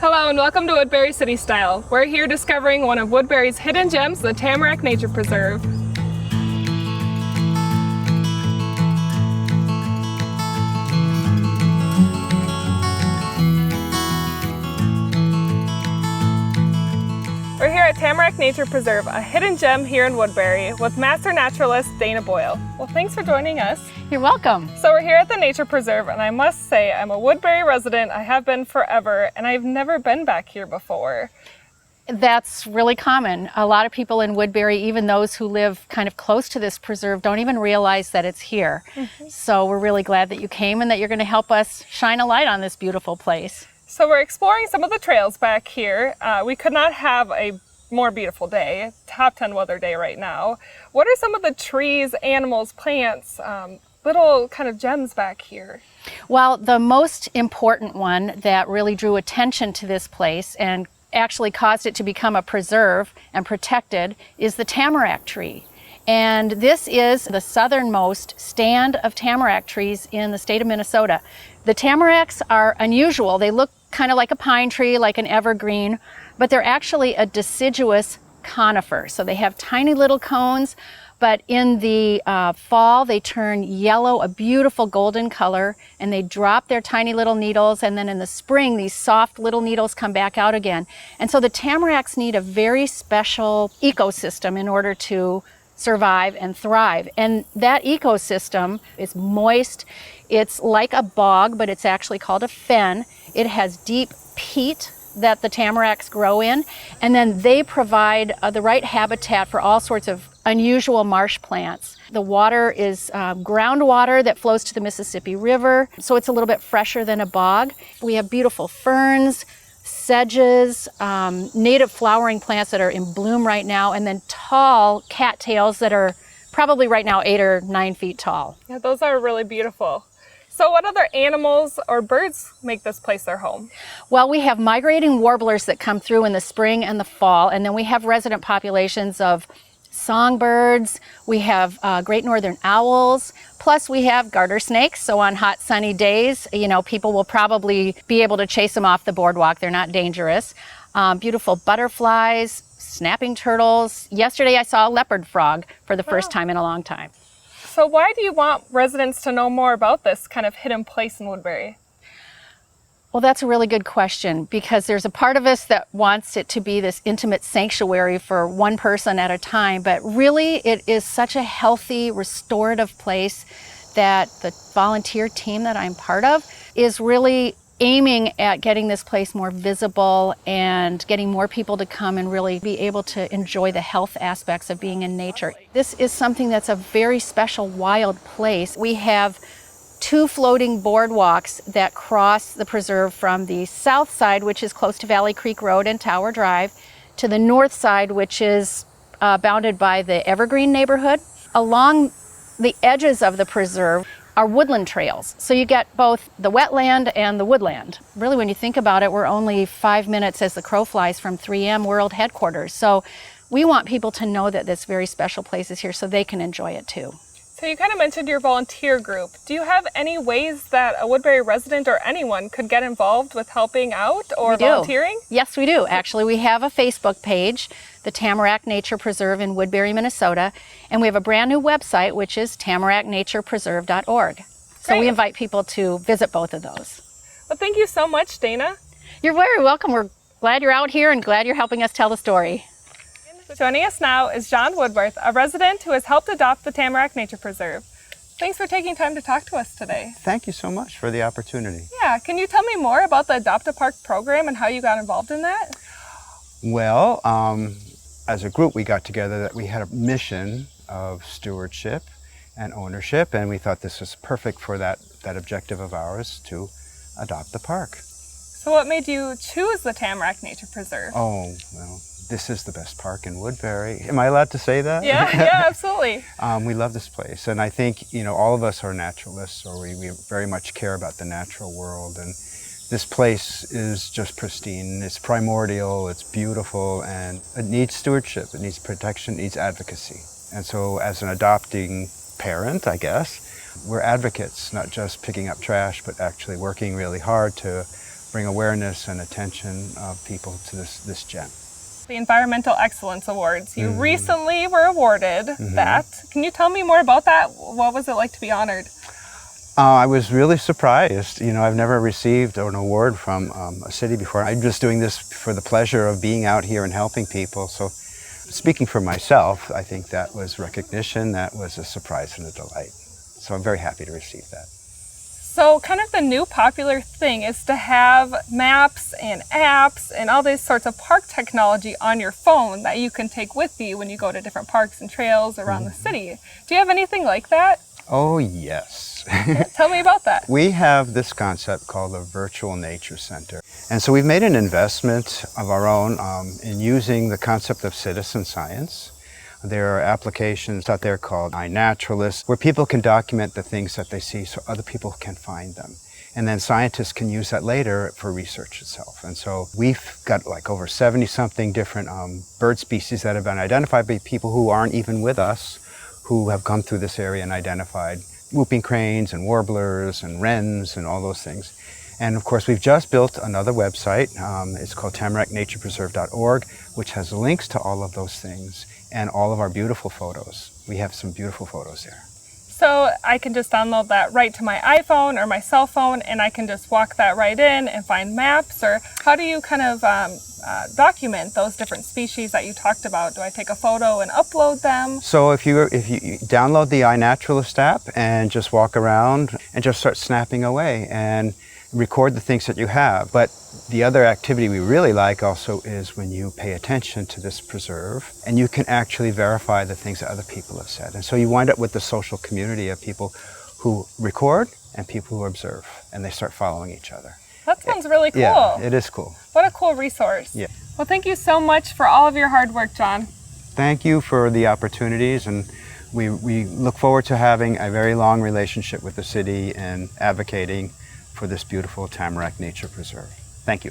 Hello and welcome to Woodbury City Style. We're here discovering one of Woodbury's hidden gems, the Tamarack Nature Preserve. We're here at Tamarack Nature Preserve, a hidden gem here in Woodbury, with master naturalist Dana Boyle. Well, thanks for joining us. You're welcome. So we're here at the Nature Preserve, and I must say I'm a Woodbury resident. I have been forever, and I've never been back here before. That's really common. A lot of people in Woodbury, even those who live kind of close to this preserve, don't even realize that it's here. So we're really glad that you came and that you're going to help us shine a light on this beautiful place. So we're exploring some of the trails back here. We could not have a more beautiful day, top 10 weather day right now. What are some of the trees, animals, plants, little kind of gems back here? Well, the most important one that really drew attention to this place and actually caused it to become a preserve and protected is the tamarack tree. And this is the southernmost stand of tamarack trees in the state of Minnesota. The tamaracks are unusual. They look kind of like a pine tree, like an evergreen, but they're actually a deciduous conifer. So they have tiny little cones, but in the fall they turn yellow, a beautiful golden color, and they drop their tiny little needles, and then in the spring these soft little needles come back out again. And so the tamaracks need a very special ecosystem in order to survive and thrive. And that ecosystem is moist. It's like a bog, but it's actually called a fen. It has deep peat that the tamaracks grow in, and then they provide the right habitat for all sorts of unusual marsh plants. The water is groundwater that flows to the Mississippi River, so it's a little bit fresher than a bog. We have beautiful ferns, sedges, native flowering plants that are in bloom right now, and then tall cattails that are probably right now 8 or 9 feet tall. Yeah, those are really beautiful. So what other animals or birds make this place their home? Well, we have migrating warblers that come through in the spring and the fall, and then we have resident populations of songbirds, we have great northern owls, plus we have garter snakes. So on hot sunny days, you know, people will probably be able to chase them off the boardwalk. They're not dangerous. Beautiful butterflies, snapping turtles. Yesterday I saw a leopard frog for the first time in a long time. So why do you want residents to know more about this kind of hidden place in Woodbury? Well, that's a really good question, because there's a part of us that wants it to be this intimate sanctuary for one person at a time, but really it is such a healthy, restorative place that the volunteer team that I'm part of is really aiming at getting this place more visible and getting more people to come and really be able to enjoy the health aspects of being in nature. This is something that's a very special wild place. We have 2 floating boardwalks that cross the preserve from the south side, which is close to Valley Creek Road and Tower Drive, to the north side, which is bounded by the Evergreen neighborhood. Along the edges of the preserve are woodland trails. So you get both the wetland and the woodland. Really, when you think about it, we're only 5 minutes as the crow flies from 3M World Headquarters. So we want people to know that this very special place is here so they can enjoy it too. So you kind of mentioned your volunteer group. Do you have any ways that a Woodbury resident or anyone could get involved with helping out or volunteering? Yes, we do. Actually, we have a Facebook page, the Tamarack Nature Preserve in Woodbury, Minnesota, and we have a brand new website, which is tamaracknaturepreserve.org. So we invite people to visit both of those. Well, thank you so much, Dana. You're very welcome. We're glad you're out here and glad you're helping us tell the story. Joining us now is John Woodworth, a resident who has helped adopt the Tamarack Nature Preserve. Thanks for taking time to talk to us today. Thank you so much for the opportunity. Yeah, can you tell me more about the Adopt a Park program and how you got involved in that? Well, as a group we got together that we had a mission of stewardship and ownership, and we thought this was perfect for that objective of ours to adopt the park. So what made you choose the Tamarack Nature Preserve? Oh, well, this is the best park in Woodbury. Am I allowed to say that? Yeah, absolutely. We love this place, and I think, you know, all of us are naturalists, or we very much care about the natural world, and this place is just pristine. It's primordial, it's beautiful, and it needs stewardship, it needs protection, it needs advocacy. And so as an adopting parent, I guess, we're advocates, not just picking up trash, but actually working really hard to bring awareness and attention of people to this gem. The Environmental Excellence Awards. You recently were awarded that. Can you tell me more about that? What was it like to be honored? I was really surprised. You know, I've never received an award from a city before. I'm just doing this for the pleasure of being out here and helping people. So speaking for myself, I think that was recognition. That was a surprise and a delight. So I'm very happy to receive that. So kind of the new popular thing is to have maps and apps and all these sorts of park technology on your phone that you can take with you when you go to different parks and trails around the city. Do you have anything like that? Oh, yes. Tell me about that. We have this concept called a virtual nature center. And so we've made an investment of our own in using the concept of citizen science. There are applications out there called iNaturalist, where people can document the things that they see so other people can find them. And then scientists can use that later for research itself. And so we've got like over 70-something different bird species that have been identified by people who aren't even with us, who have come through this area and identified whooping cranes and warblers and wrens and all those things. And of course, we've just built another website. It's called tamaracknaturepreserve.org, which has links to all of those things and all of our beautiful photos. We have some beautiful photos there. So I can just download that right to my iPhone or my cell phone, and I can just walk that right in and find maps? Or how do you kind of document those different species that you talked about? Do I take a photo and upload them? So if you download the iNaturalist app and just walk around and just start snapping away and record the things that you have. But the other activity we really like also is when you pay attention to this preserve and you can actually verify the things that other people have said. And so you wind up with the social community of people who record and people who observe, and they start following each other. That sounds really cool. Yeah, it is cool. What a cool resource. Yeah. Well, thank you so much for all of your hard work, John. Thank you for the opportunities, and we look forward to having a very long relationship with the city and advocating for this beautiful Tamarack Nature Preserve. Thank you.